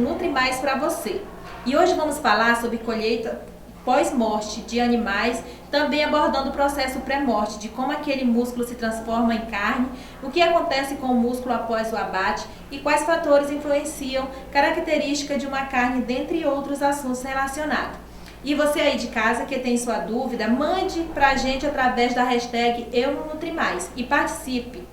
Nutri Mais para você. E hoje vamos falar sobre colheita pós-morte de animais, também abordando o processo pré-morte, de como aquele músculo se transforma em carne, o que acontece com o músculo após o abate e quais fatores influenciam característica de uma carne, dentre outros assuntos relacionados. E você aí de casa que tem sua dúvida, mande pra gente através da hashtag #EuNutriMais e participe.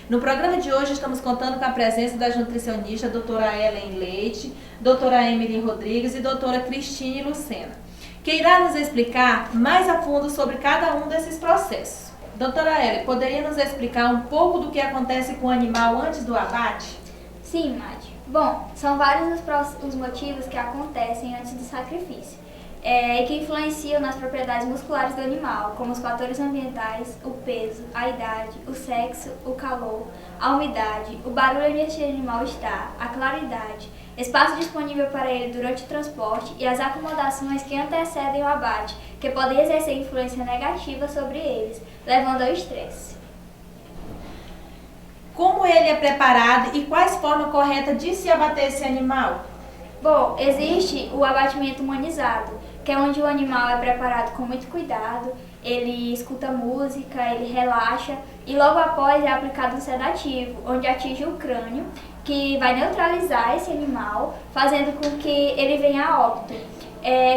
No programa de hoje estamos contando com a presença das nutricionistas doutora Ellen Leite, doutora Emily Rodrigues e doutora Cristine Lucena, que irá nos explicar mais a fundo sobre cada um desses processos. Doutora Ellen, poderia nos explicar um pouco do que acontece com o animal antes do abate? Sim, Madi. Bom, são vários os motivos que acontecem antes do sacrifício e que influenciam nas propriedades musculares do animal, como os fatores ambientais, o peso, a idade, o sexo, o calor, a umidade, o barulho onde esse animal está, a claridade, espaço disponível para ele durante o transporte e as acomodações que antecedem o abate, que podem exercer influência negativa sobre eles, levando ao estresse. Como ele é preparado e quais forma correta de se abater esse animal? Bom, existe o abatimento humanizado, que é onde o animal é preparado com muito cuidado, ele escuta música, ele relaxa e logo após é aplicado um sedativo, onde atinge o crânio, que vai neutralizar esse animal, fazendo com que ele venha a óbito,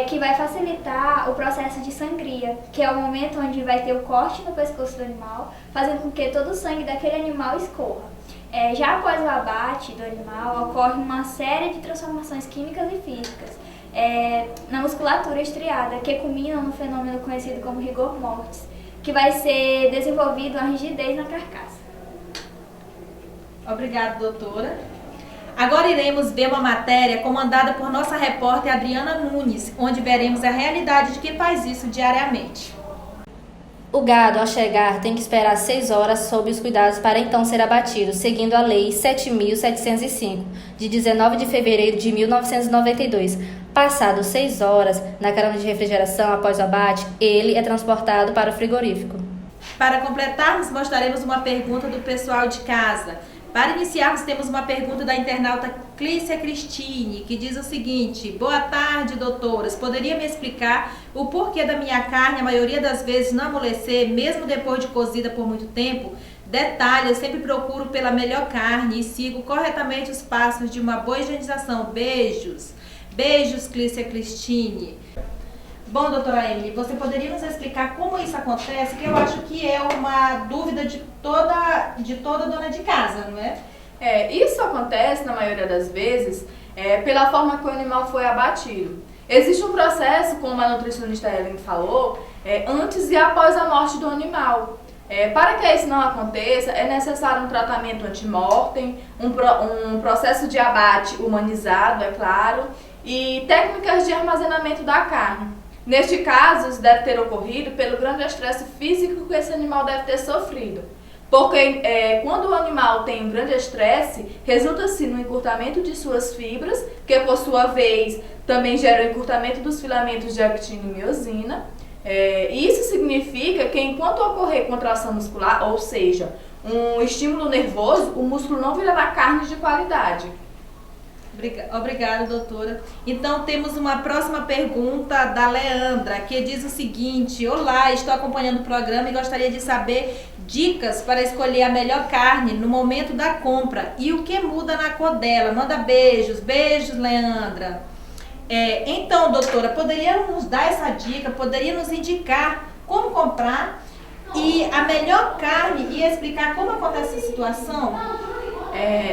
que vai facilitar o processo de sangria, que é o momento onde vai ter o corte no pescoço do animal, fazendo com que todo o sangue daquele animal escorra. Já após o abate do animal, ocorre uma série de transformações químicas e físicas na musculatura estriada, que culminam no fenômeno conhecido como rigor mortis, que vai ser desenvolvido uma rigidez na carcaça. Obrigada, doutora. Agora iremos ver uma matéria comandada por nossa repórter Adriana Nunes, onde veremos a realidade de quem faz isso diariamente. O gado, ao chegar, tem que esperar 6 horas sob os cuidados para então ser abatido, seguindo a Lei 7.705, de 19 de fevereiro de 1992. Passados 6 horas na câmara de refrigeração após o abate, ele é transportado para o frigorífico. Para completarmos, mostraremos uma pergunta do pessoal de casa. Para iniciarmos, temos uma pergunta da internauta Clícia Cristine, que diz o seguinte: boa tarde, doutoras. Poderia me explicar o porquê da minha carne, a maioria das vezes, não amolecer, mesmo depois de cozida por muito tempo? Detalhe, eu sempre procuro pela melhor carne e sigo corretamente os passos de uma boa higienização. Beijos. Beijos, Clícia Cristine. Bom, doutora Emily, você poderia nos explicar como isso acontece? Que eu acho que é uma dúvida de toda dona de casa, não é? Isso acontece, na maioria das vezes, pela forma que o animal foi abatido. Existe um processo, como a nutricionista Ellen falou, antes e após a morte do animal. Para que isso não aconteça, é necessário um tratamento anti-mortem, um processo de abate humanizado, é claro, e técnicas de armazenamento da carne. Neste caso, isso deve ter ocorrido pelo grande estresse físico que esse animal deve ter sofrido. Porque quando o animal tem um grande estresse, resulta-se no encurtamento de suas fibras, que por sua vez também gera o encurtamento dos filamentos de actina e miosina. Isso significa que enquanto ocorrer contração muscular, ou seja, um estímulo nervoso, o músculo não virará carne de qualidade. Obrigada, doutora. Então, temos uma próxima pergunta da Leandra, que diz o seguinte: olá, estou acompanhando o programa e gostaria de saber dicas para escolher a melhor carne no momento da compra e o que muda na cor dela. Manda beijos. Beijos, Leandra. Então, doutora, poderia nos dar essa dica? Poderia nos indicar como comprar e a melhor carne e explicar como acontece essa situação?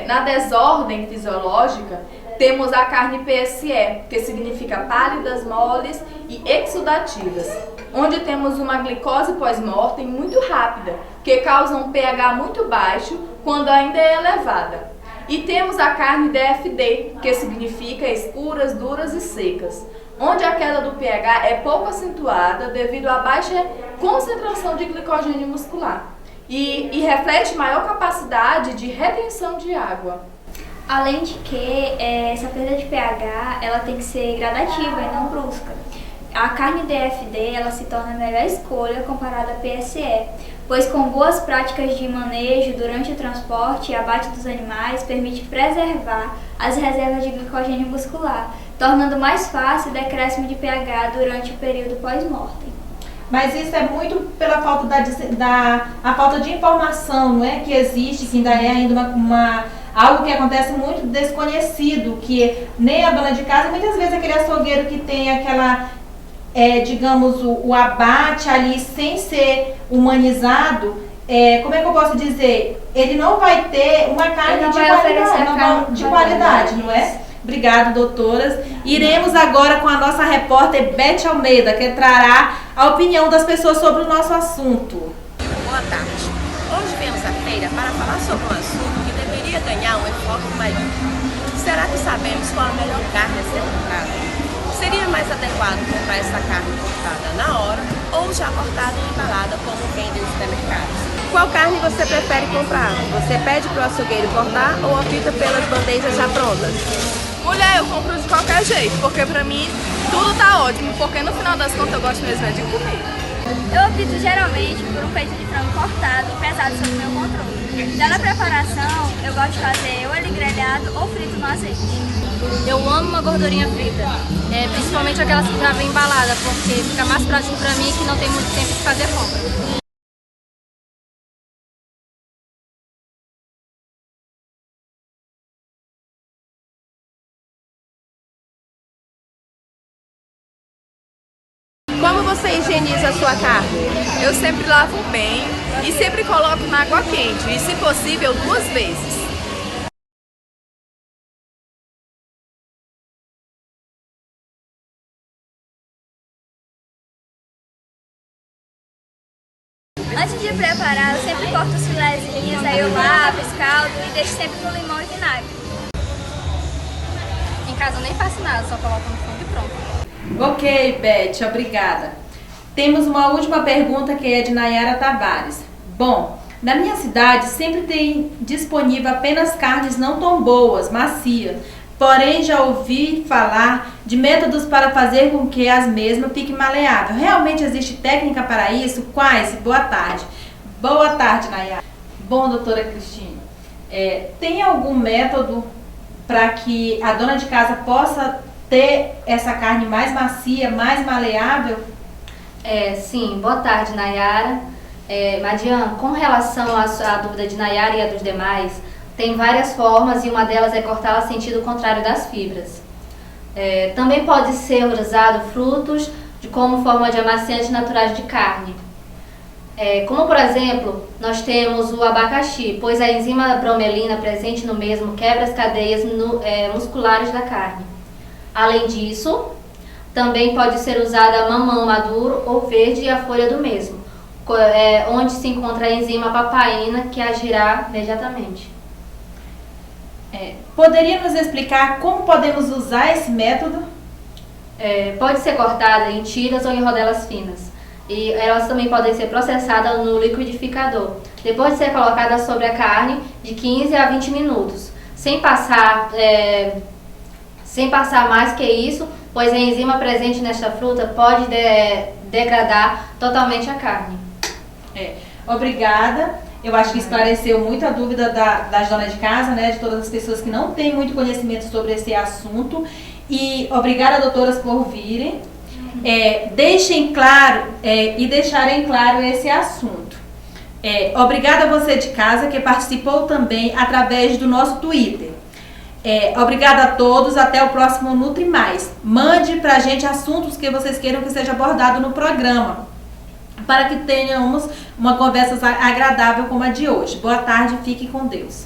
Na desordem fisiológica, temos a carne PSE, que significa pálidas, moles e exudativas, onde temos uma glicose pós-mortem muito rápida, que causa um pH muito baixo quando ainda é elevada. E temos a carne DFD, que significa escuras, duras e secas, onde a queda do pH é pouco acentuada devido à baixa concentração de glicogênio muscular. E reflete maior capacidade de retenção de água. Além de que essa perda de pH ela tem que ser gradativa e não brusca. a carne DFD ela se torna a melhor escolha comparada à PSE, pois com boas práticas de manejo durante o transporte e abate dos animais permite preservar as reservas de glicogênio muscular, tornando mais fácil o decréscimo de pH durante o período pós-mortem. Mas isso é muito pela falta a falta de informação, não é, que existe, que ainda é ainda algo que acontece muito desconhecido, que nem a dona de casa, muitas vezes aquele açougueiro que tem aquela, digamos, o abate ali sem ser humanizado, como é que eu posso dizer? Ele não vai ter uma carne de qualidade, não é? Obrigada, doutoras. Iremos agora com a nossa repórter Beth Almeida, que trará a opinião das pessoas sobre o nosso assunto. Boa tarde. Hoje viemos à feira para falar sobre um assunto que deveria ganhar um enfoque maior. Será que sabemos qual a melhor carne a ser comprada? Seria mais adequado comprar essa carne cortada na hora ou já cortada e embalada como vendem nos supermercados? Qual carne você prefere comprar? Você pede para o açougueiro cortar ou opta pelas bandejas já prontas? Mulher, eu compro de qualquer jeito, porque pra mim tudo tá ótimo, porque no final das contas eu gosto mesmo de comer. Eu opto geralmente por um peito de frango cortado e pesado sob meu controle. Já na preparação, eu gosto de fazer ou ele grelhado ou frito no azeite. Eu amo uma gordurinha frita, principalmente aquelas que já vem embalada, porque fica mais prático pra mim que não tem muito tempo de fazer compra. Como você higieniza a sua carne? Eu sempre lavo bem e sempre coloco na água quente, e se possível 2 vezes. Antes de preparar, eu sempre corto os filezinhos, aí eu lavo, escaldo e deixo sempre com limão e vinagre. Em casa eu nem faço nada, só coloco no fogo e pronto. Ok, Beth, obrigada. Temos uma última pergunta que é de Nayara Tavares. Bom, na minha cidade sempre tem disponível apenas carnes não tão boas, macias. Porém, já ouvi falar de métodos para fazer com que as mesmas fiquem maleáveis. Realmente existe técnica para isso? Quais? Boa tarde. Boa tarde, Nayara. Bom, doutora Cristine, tem algum método para que a dona de casa possa ter essa carne mais macia, mais maleável? Sim, boa tarde, Nayara. Madian, com relação à dúvida de Nayara e a dos demais, tem várias formas e uma delas é cortá-la sentido contrário das fibras. Também pode ser usado frutos como forma de amaciante naturais de carne. Como, por exemplo, nós temos o abacaxi, pois a enzima bromelina presente no mesmo quebra as cadeias musculares da carne. Além disso, também pode ser usada mamão maduro ou verde e a folha do mesmo, onde se encontra a enzima papaína que agirá imediatamente. Poderia nos explicar como podemos usar esse método? Pode ser cortada em tiras ou em rodelas finas. E elas também podem ser processadas no liquidificador, depois de ser colocada sobre a carne de 15 a 20 minutos, sem passar mais que isso, pois a enzima presente nesta fruta pode degradar totalmente a carne. Obrigada. Eu acho que esclareceu muito a dúvida das donas de casa, né, de todas as pessoas que não têm muito conhecimento sobre esse assunto. E obrigada, doutoras, por virem. Deixem claro e deixarem claro esse assunto. Obrigada a você de casa que participou também através do nosso Twitter. Obrigada a todos, até o próximo Nutri Mais. Mande pra gente assuntos que vocês queiram que seja abordado no programa, para que tenhamos uma conversa agradável como a de hoje. Boa tarde, fique com Deus.